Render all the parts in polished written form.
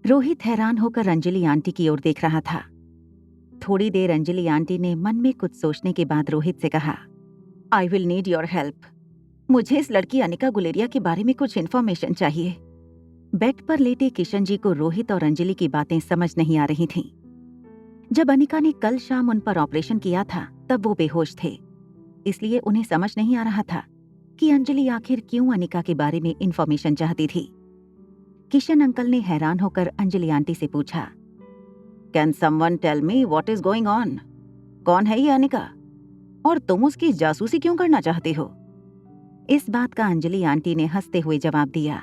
रोहित हैरान होकर अंजलि आंटी की ओर देख रहा था। थोड़ी देर अंजलि आंटी ने मन में कुछ सोचने के बाद रोहित से कहा, I will need your help. मुझे इस लड़की अनिका गुलेरिया के बारे में कुछ इन्फॉर्मेशन चाहिए। बेड पर लेटे किशन जी को रोहित और अंजलि की बातें समझ नहीं आ रही थीं। जब अनिका ने कल शाम उन पर ऑपरेशन किया था तब वो बेहोश थे, इसलिए उन्हें समझ नहीं आ रहा था कि अंजलि आखिर क्यों अनिका के बारे में इन्फॉर्मेशन चाहती थी। किशन अंकल ने हैरान होकर अंजलि आंटी से पूछा, can someone tell me what is going on? कौन है ये अनिका और तुम उसकी जासूसी क्यों करना चाहती हो? इस बात का अंजलि आंटी ने हंसते हुए जवाब दिया,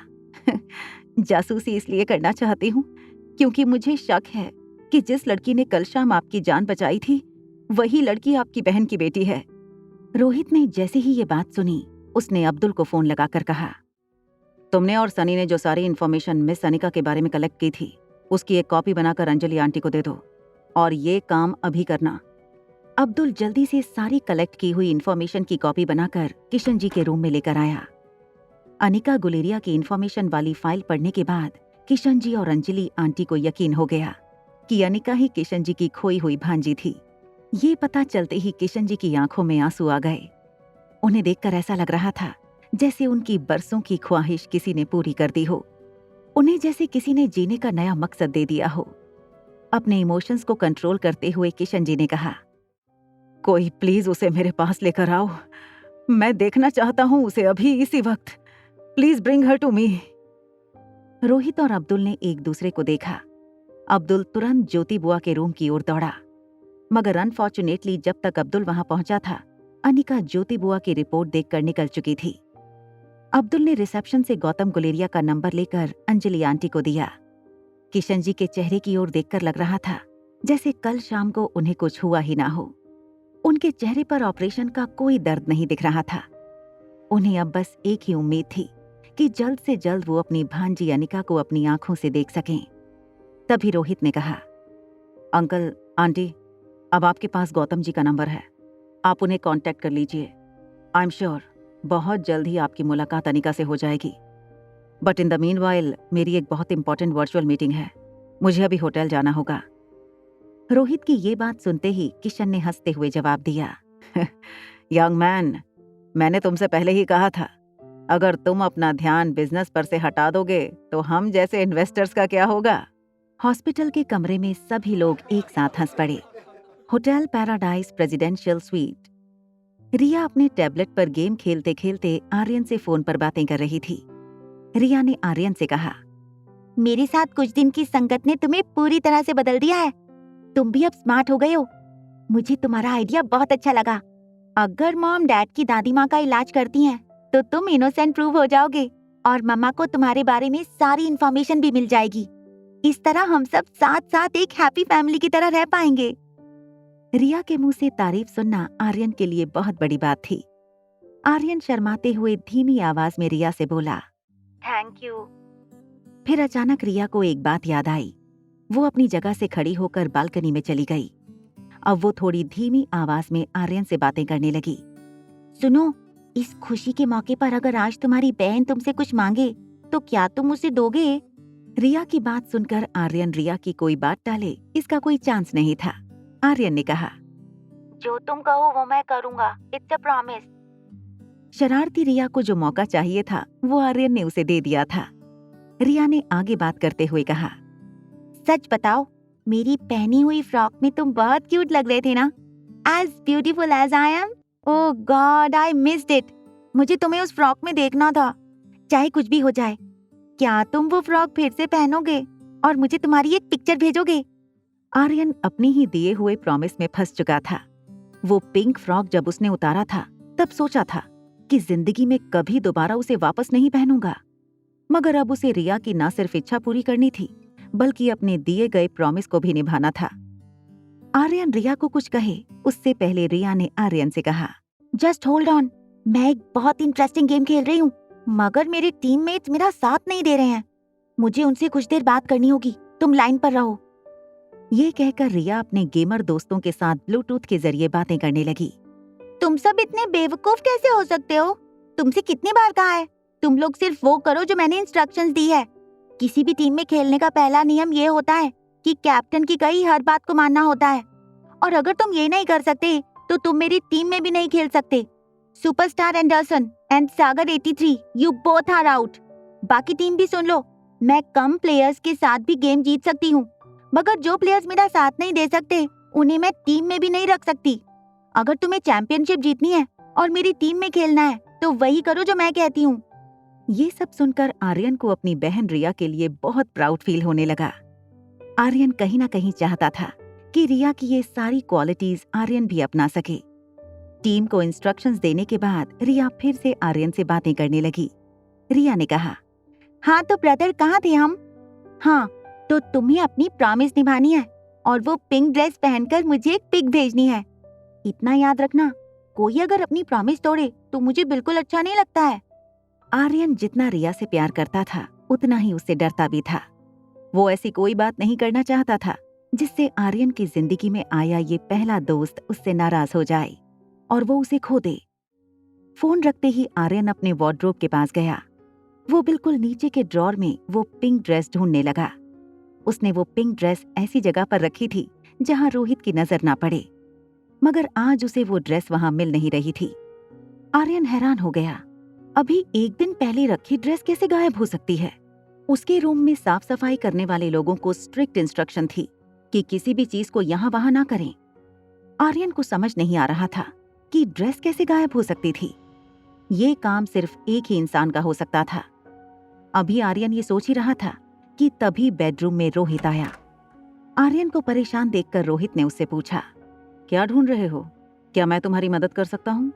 जासूसी इसलिए करना चाहती हूँ क्योंकि मुझे शक है कि जिस लड़की ने कल शाम आपकी जान बचाई थी वही लड़की आपकी बहन की बेटी है। रोहित ने जैसे ही ये बात सुनी उसने अब्दुल को फोन लगाकर कहा, तुमने और सनी ने जो सारी इन्फॉर्मेशन मिस अनिका के बारे में कलेक्ट की थी उसकी एक कॉपी बनाकर अंजलि आंटी को दे दो और ये काम अभी करना। अब्दुल जल्दी से सारी कलेक्ट की हुई इन्फॉर्मेशन की कॉपी बनाकर किशन जी के रूम में लेकर आया। अनिका गुलेरिया की इन्फॉर्मेशन वाली फाइल पढ़ने के बाद किशन जी और अंजलि आंटी को यकीन हो गया कि अनिका ही किशन जी की खोई हुई भांजी थी। ये पता चलते ही किशन जी की आंखों में आंसू आ गए। उन्हें देखकर ऐसा लग रहा था जैसे उनकी बरसों की ख्वाहिश किसी ने पूरी कर दी हो। उन्हें जैसे किसी ने जीने का नया मकसद दे दिया हो। अपने इमोशंस को कंट्रोल करते हुए किशन जी ने कहा, कोई प्लीज उसे मेरे पास लेकर आओ। मैं देखना चाहता हूं उसे अभी इसी वक्त। Please bring her to me. Rohit और अब्दुल ने एक दूसरे को देखा। अब्दुल तुरंत ज्योति बुआ के रूम की ओर दौड़ा, मगर अनफॉर्चुनेटली जब तक अब्दुल वहां पहुंचा था अनिका ज्योति बुआ की रिपोर्ट देखकर निकल चुकी थी। अब्दुल ने रिसेप्शन से गौतम गुलेरिया का नंबर लेकर अंजलि आंटी को दिया। किशन जी के चेहरे की ओर देखकर लग रहा था जैसे कल शाम को उन्हें कुछ हुआ ही ना हो। उनके चेहरे पर ऑपरेशन का कोई दर्द नहीं दिख रहा था। उन्हें अब बस एक ही उम्मीद थी कि जल्द से जल्द वो अपनी भांजी अनिका को अपनी आंखों से देख सकें। तभी रोहित ने कहा, अंकल आंटी, अब आपके पास गौतम जी का नंबर है, आप उन्हें कांटेक्ट कर लीजिए। आई एम श्योर बहुत जल्द ही आपकी मुलाकात अनिका से हो जाएगी। बट इन द मीनवाइल मेरी एक बहुत इंपॉर्टेंट वर्चुअल मीटिंग है, मुझे अभी होटल जाना होगा। रोहित की ये बात सुनते ही किशन ने हंसते हुए जवाब दिया, यंग मैन, मैंने तुमसे पहले ही कहा था, अगर तुम अपना ध्यान बिजनेस पर से हटा दोगे तो हम जैसे इन्वेस्टर्स का क्या होगा। हॉस्पिटल के कमरे में सभी लोग एक साथ हंस पड़े। Hotel paradise presidential suite. Riya अपने टैबलेट पर गेम खेलते खेलते आर्यन से फोन पर बातें कर रही थी। रिया ने आर्यन से कहा, मेरे साथ कुछ दिन की संगत ने तुम्हें पूरी तरह से बदल दिया है। तुम भी अब स्मार्ट हो गए हो। मुझे तुम्हारा आइडिया बहुत अच्छा लगा। अगर मॉम डैड की दादी माँ का इलाज करती हैं, तो तुम इनोसेंट प्रूव हो जाओगे और मम्मा को तुम्हारे बारे में सारी इन्फॉर्मेशन भी मिल जाएगी। इस तरह हम सब साथ साथ एक हैप्पी फैमिली की तरह रह पाएंगे। रिया के मुंह से तारीफ सुनना आर्यन के लिए बहुत बड़ी बात थी। आर्यन शर्माते हुए धीमी आवाज में रिया से बोला, थैंक यू। फिर अचानक रिया को एक बात याद आई। वो अपनी जगह से खड़ी होकर बालकनी में चली गई। अब वो थोड़ी धीमी आवाज में आर्यन से बातें करने लगी। सुनो, इस खुशी के मौके पर अगर आज तुम्हारी बहन तुमसे कुछ मांगे तो क्या तुम उसे दोगे? रिया की बात सुनकर आर्यन रिया की कोई बात टाले इसका कोई चांस नहीं था। आर्यन ने कहा, जो तुम कहो वो मैं करूंगा, इट्स अ प्रॉमिस। शरारती रिया को जो मौका चाहिए था वो आर्यन ने उसे दे दिया था। रिया ने आगे बात करते हुए कहा, सच बताओ, मेरी पहनी हुई फ्रॉक में तुम बहुत क्यूट लग रहे थे ना? As beautiful as I am. Oh God, I missed it. मुझे तुम्हें उस फ्रॉक में देखना था। चाहे कुछ भी हो जाए, क्या तुम वो फ्रॉक फिर से पहनोगे और मुझे तुम्हारी एक पिक्चर भेजोगे? आर्यन अपनी ही दिए हुए प्रॉमिस में फंस चुका था। वो पिंक फ्रॉक जब उसने उतारा था तब सोचा था कि जिंदगी में कभी दोबारा उसे वापस नहीं पहनूंगा, मगर अब उसे रिया की ना सिर्फ इच्छा पूरी करनी थी बल्कि अपने दिए गए प्रॉमिस को भी निभाना था। आर्यन रिया को कुछ कहे उससे पहले रिया ने आर्यन से कहा, जस्ट होल्ड ऑन, मैं एक बहुत इंटरेस्टिंग गेम खेल रही हूँ, मगर मेरे टीममेट्स मेरा साथ नहीं दे रहे हैं। मुझे उनसे कुछ देर बात करनी होगी, तुम लाइन पर रहो। ये कहकर रिया अपने गेमर दोस्तों के साथ ब्लूटूथ के जरिए बातें करने लगी। तुम सब इतने बेवकूफ कैसे हो सकते हो? तुमसे कितनी बार कहा है, तुम लोग सिर्फ वो करो जो मैंने इंस्ट्रक्शंस दी है। किसी भी टीम में खेलने का पहला नियम ये होता है कि कैप्टन की कही हर बात को मानना होता है, और अगर तुम ये नहीं कर सकते तो तुम मेरी टीम में भी नहीं खेल सकते। Superstar Anderson and Sagar 83, you both are out. बाकी टीम भी सुन लो, मैं कम प्लेयर्स के साथ भी गेम जीत सकती हूँ, मगर जो प्लेयर्स मेरा साथ नहीं दे सकते उन्हें मैं टीम में भी नहीं रख सकती। अगर तुम्हें चैंपियनशिप जीतनी है और मेरी टीम में खेलना है तो वही करो जो मैं कहती हूँ। ये सब सुनकर आर्यन को अपनी बहन रिया के लिए बहुत प्राउड फील होने लगा। आर्यन कहीं ना कहीं चाहता था कि रिया की ये सारी क्वालिटीज आर्यन भी अपना सके। टीम को इंस्ट्रक्शंस देने के बाद रिया फिर से आर्यन से बातें करने लगी। रिया ने कहा, हाँ तो ब्रदर कहाँ थे हम? हाँ तो तुम्हें अपनी प्रॉमिस निभानी है और वो पिंक ड्रेस पहनकर मुझे एक पिक भेजनी है। इतना याद रखना, कोई अगर अपनी प्रॉमिस तोड़े तो मुझे बिल्कुल अच्छा नहीं लगता है। आर्यन जितना रिया से प्यार करता था उतना ही उससे डरता भी था। वो ऐसी कोई बात नहीं करना चाहता था जिससे आर्यन की जिंदगी में आया ये पहला दोस्त उससे नाराज हो जाए और वो उसे खो दे। फोन रखते ही आर्यन अपने वार्डरोब के पास गया। वो बिल्कुल नीचे के ड्रॉर में वो पिंक ड्रेस ढूंढने लगा। उसने वो पिंक ड्रेस ऐसी जगह पर रखी थी जहां रोहित की नजर ना पड़े, मगर आज उसे वो ड्रेस वहां मिल नहीं रही थी। आर्यन हैरान हो गया, अभी एक दिन पहले रखी ड्रेस कैसे गायब हो सकती है? उसके रूम में साफ सफाई करने वाले लोगों को स्ट्रिक्ट इंस्ट्रक्शन थी कि किसी भी चीज को यहाँ वहां ना करें। आर्यन को समझ नहीं आ रहा था कि ड्रेस कैसे गायब हो सकती थी। ये काम सिर्फ एक ही इंसान का हो सकता था। अभी आर्यन ये सोच ही रहा था कि तभी बेडरूम में रोहित आया। आर्यन को परेशान देखकर रोहित ने उससे पूछा, क्या ढूंढ रहे हो? क्या मैं तुम्हारी मदद कर सकता हूँ?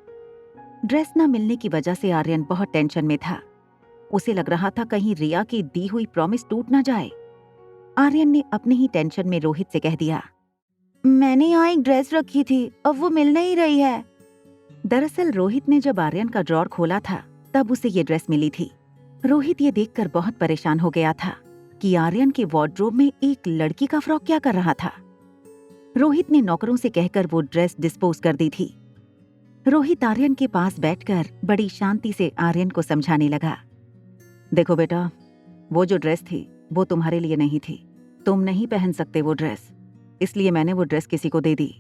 ड्रेस न मिलने की वजह से आर्यन बहुत टेंशन में था। उसे लग रहा था कहीं रिया की दी हुई प्रॉमिस टूट ना जाए। आर्यन ने अपने ही टेंशन में रोहित से कह दिया, मैंने यहाँ एक ड्रेस रखी थी, अब वो मिल नहीं रही है। दरअसल रोहित ने जब आर्यन का ड्रॉर खोला था तब उसे ये ड्रेस मिली थी। रोहित ये देखकर बहुत परेशान हो गया था कि आर्यन के वार्डरोब में एक लड़की का फ्रॉक क्या कर रहा था। रोहित ने नौकरों से कहकर वो ड्रेस डिस्पोज कर दी थी। रोहित आर्यन के पास बैठकर बड़ी शांति से आर्यन को समझाने लगा, देखो बेटा, वो जो ड्रेस थी वो तुम्हारे लिए नहीं थी। तुम नहीं पहन सकते वो ड्रेस, इसलिए मैंने वो ड्रेस किसी को दे दी।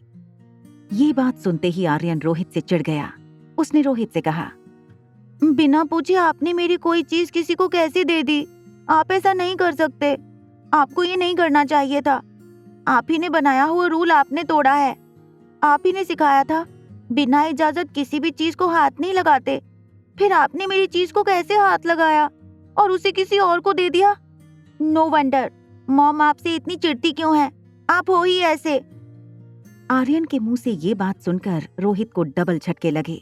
ये बात सुनते ही आर्यन रोहित से चिढ़ गया। उसने रोहित से कहा, बिना पूछे आपने मेरी कोई चीज किसी को कैसे दे दी? आप ऐसा नहीं कर सकते। आपको ये नहीं करना चाहिए था। आप ही ने बनाया हुआ रूल आपने तोड़ा है। आप ही ने सिखाया था बिना इजाजत किसी भी चीज को हाथ नहीं लगाते। फिर आपने मेरी चीज को कैसे हाथ लगाया और उसे किसी और को दे दिया? नो वंडर मॉम आपसे इतनी चिढ़ती क्यों है? आप हो ही ऐसे। आर्यन के मुंह से ये बात सुनकर रोहित को डबल झटके लगे।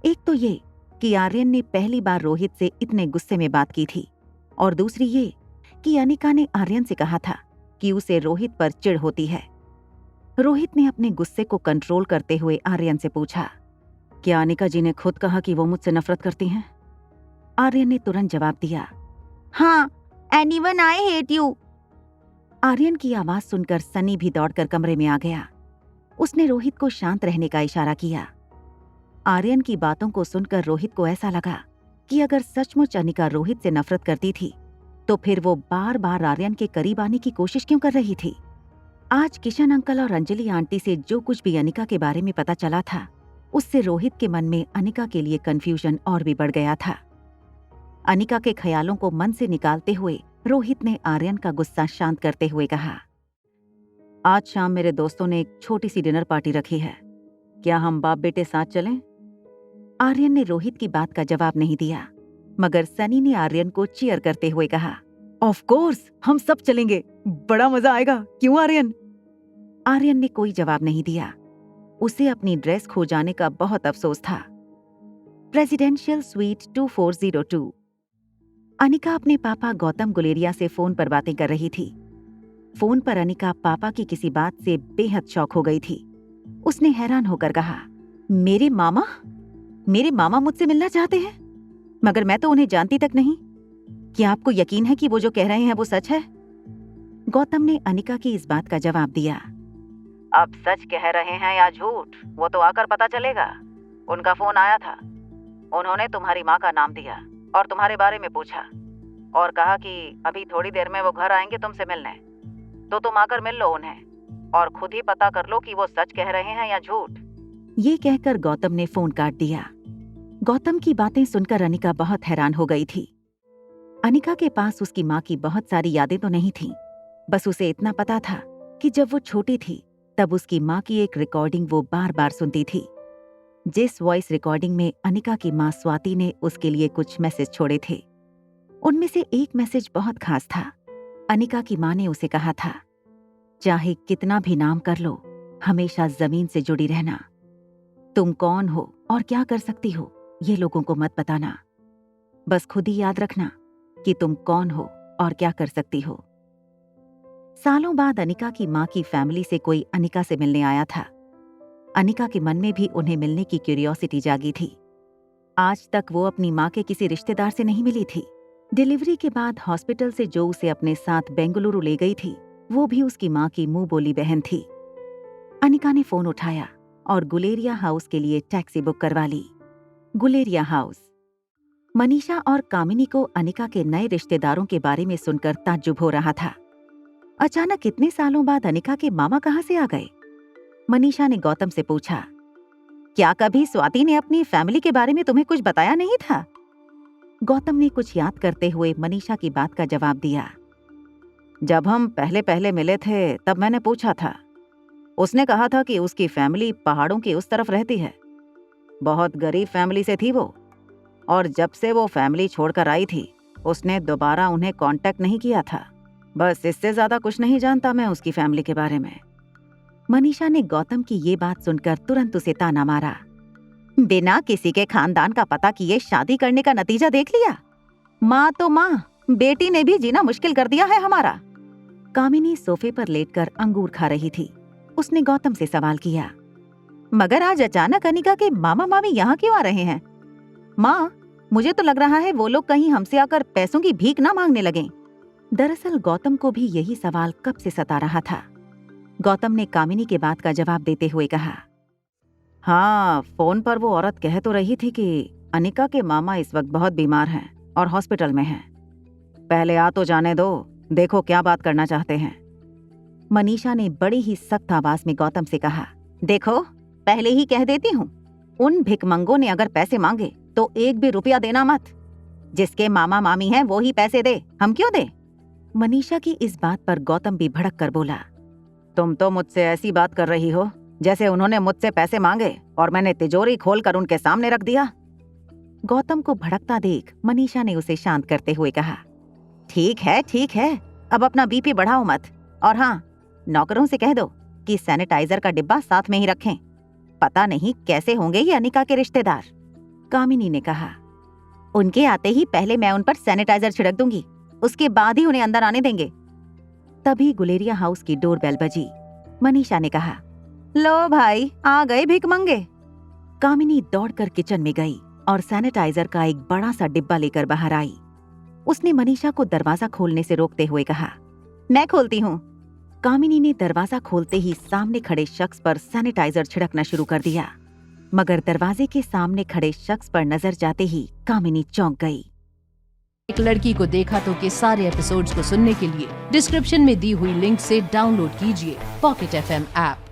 एक तो ये कि आर्यन ने पहली बार रोहित से इतने गुस्से में बात की थी, और दूसरी ये कि अनिका ने आर्यन से कहा था कि उसे रोहित पर चिढ़ होती है। रोहित ने अपने गुस्से को कंट्रोल करते हुए आर्यन से पूछा, क्या अनिका जी ने खुद कहा कि वो मुझसे नफरत करती हैं? आर्यन ने तुरंत जवाब दिया, हाँ, and even I hate you. Aryan की आवाज सुनकर सनी भी दौड़कर कमरे में आ गया। उसने रोहित को शांत रहने का इशारा किया। आर्यन की बातों को सुनकर रोहित को ऐसा लगा कि अगर सचमुच अनिका रोहित से नफरत करती थी तो फिर वो बार बार आर्यन के करीब आने की कोशिश क्यों कर रही थी? आज किशन अंकल और अंजलि आंटी से जो कुछ भी अनिका के बारे में पता चला था, उससे रोहित के मन में अनिका के लिए कंफ्यूजन और भी बढ़ गया था। अनिका के ख्यालों को मन से निकालते हुए रोहित ने आर्यन का गुस्सा शांत करते हुए कहा, आज शाम मेरे दोस्तों ने एक छोटी सी डिनर पार्टी रखी है, क्या हम बाप बेटे साथ चलें? आर्यन ने रोहित की बात का जवाब नहीं दिया, मगर सनी ने आर्यन को चीयर करते हुए कहा, ऑफ कोर्स हम सब चलेंगे, बड़ा मजा आएगा, क्यों आर्यन? आर्यन ने कोई जवाब नहीं दिया। उसे अपनी ड्रेस खो जाने का बहुत अफसोस था। Presidential suite 2402। अनिका अपने पापा गौतम गुलेरिया से फोन पर बातें कर रही थी। फोन पर अनिका पापा की किसी बात से बेहद शॉक हो गई थी। उसने हैरान होकर कहा, मेरे मामा मुझसे मिलना चाहते हैं, मगर मैं तो उन्हें जानती तक नहीं। क्या आपको यकीन है कि वो जो कह रहे हैं वो सच है? गौतम ने अनिका की इस बात का जवाब दिया, अब सच कह रहे हैं या झूठ वो तो आकर पता चलेगा। उनका फोन आया था, उन्होंने तुम्हारी माँ का नाम दिया और तुम्हारे बारे में पूछा। और कहा कि अभी थोड़ी देर में वो घर आएंगे तुमसे मिलने, तो तुम आकर मिल लो उन्हें और खुद ही पता कर लो कि वो सच कह रहे हैं या झूठ। ये कहकर गौतम ने फोन काट दिया। गौतम की बातें सुनकर अनिका बहुत हैरान हो गई थी। अनिका के पास उसकी माँ की बहुत सारी यादें तो नहीं थीं, बस उसे इतना पता था कि जब वो छोटी थी तब उसकी माँ की एक रिकॉर्डिंग वो बार बार सुनती थी, जिस वॉइस रिकॉर्डिंग में अनिका की माँ स्वाति ने उसके लिए कुछ मैसेज छोड़े थे। उनमें से एक मैसेज बहुत खास था। अनिका की माँ ने उसे कहा था, चाहे कितना भी नाम कर लो, हमेशा जमीन से जुड़ी रहना। तुम कौन हो और क्या कर सकती हो ये लोगों को मत बताना, बस खुद ही याद रखना कि तुम कौन हो और क्या कर सकती हो। सालों बाद अनिका की माँ की फैमिली से कोई अनिका से मिलने आया था। अनिका के मन में भी उन्हें मिलने की क्यूरियोसिटी जागी थी। आज तक वो अपनी माँ के किसी रिश्तेदार से नहीं मिली थी। डिलीवरी के बाद हॉस्पिटल से जो उसे अपने साथ बेंगलुरु ले गई थी, वो भी उसकी माँ की मुंह बोली बहन थी। अनिका ने फोन उठाया और गुलेरिया हाउस के लिए टैक्सी बुक करवा ली। गुलेरिया हाउस। मनीषा और कामिनी को अनिका के नए रिश्तेदारों के बारे में सुनकर ताज्जुब हो रहा था। अचानक इतने सालों बाद अनिका के मामा कहाँ से आ गए? मनीषा ने गौतम से पूछा, क्या कभी स्वाति ने अपनी फैमिली के बारे में तुम्हें कुछ बताया नहीं था? गौतम ने कुछ याद करते हुए मनीषा की बात का जवाब दिया। जब हम पहले पहले मिले थे तब मैंने पूछा था। उसने कहा था कि उसकी फैमिली पहाड़ों की उस तरफ रहती है। बहुत गरीब फैमिली से थी वो, और जब से वो फैमिली छोड़कर आई थी उसने दोबारा उन्हें कांटेक्ट नहीं किया था। बस इससे ज्यादा कुछ नहीं जानता मैं उसकी फैमिली के बारे में। मनीषा ने गौतम की ये बात सुनकर तुरंत उसे ताना मारा। बिना किसी के खानदान का पता किए शादी करने का नतीजा देख लिया। माँ तो माँ, बेटी ने भी जीना मुश्किल कर दिया है हमारा। कामिनी सोफे पर लेटकर अंगूर खा रही थी। उसने गौतम से सवाल किया, मगर आज अचानक अनिका के मामा मामी यहाँ क्यों आ रहे हैं? माँ, मुझे तो लग रहा है वो लोग कहीं हमसे आकर पैसों की भीख ना मांगने लगें। दरअसल गौतम को भी यही सवाल कब से सता रहा था। गौतम ने कामिनी के बात का जवाब देते हुए कहा, हाँ, फोन पर वो औरत कह तो रही थी कि अनिका के मामा इस वक्त बहुत बीमार हैं और हॉस्पिटल में हैं। पहले आ तो जाने दो, देखो क्या बात करना चाहते हैं। मनीषा ने बड़ी ही सख्त आवाज में गौतम से कहा, देखो, पहले ही कह देती हूँ, उन भिखमंगों ने अगर पैसे मांगे तो एक भी रुपया देना मत। जिसके मामा मामी हैं वो ही पैसे दे, हम क्यों दे? मनीषा की इस बात पर गौतम भी भड़क कर बोला, तुम तो मुझसे ऐसी बात कर रही हो जैसे उन्होंने मुझसे पैसे मांगे और मैंने तिजोरी खोलकर उनके सामने रख दिया। गौतम को भड़कता देख मनीषा ने उसे शांत करते हुए कहा, ठीक है, अब अपना बीपी बढ़ाओ मत, और हाँ, नौकरों से कह दो कि सैनिटाइजर का डिब्बा साथ में ही रखें। पता नहीं कैसे होंगे ये अनिका के रिश्तेदार। कामिनी ने कहा, उनके आते ही पहले मैं उन पर सैनिटाइजर छिड़क दूंगी, उसके बाद ही उन्हें अंदर आने देंगे। तभी गुलेरिया हाउस की डोरबेल बजी। मनीषा ने कहा, लो भाई, आ गए भिखमंगे। कामिनी दौड़कर किचन में गई और सैनिटाइजर का एक बड़ा सा डिब्बा लेकर बाहर आई। उसने मनीषा को दरवाजा खोलने से रोकते हुए कहा, मैं खोलती हूँ। कामिनी ने दरवाजा खोलते ही सामने खड़े शख्स पर सैनिटाइजर छिड़कना शुरू कर दिया, मगर दरवाजे के सामने खड़े शख्स पर नजर जाते ही कामिनी चौंक गई। एक लड़की को देखा तो के सारे एपिसोड्स को सुनने के लिए डिस्क्रिप्शन में दी हुई लिंक से डाउनलोड कीजिए पॉकेट FM ऐप।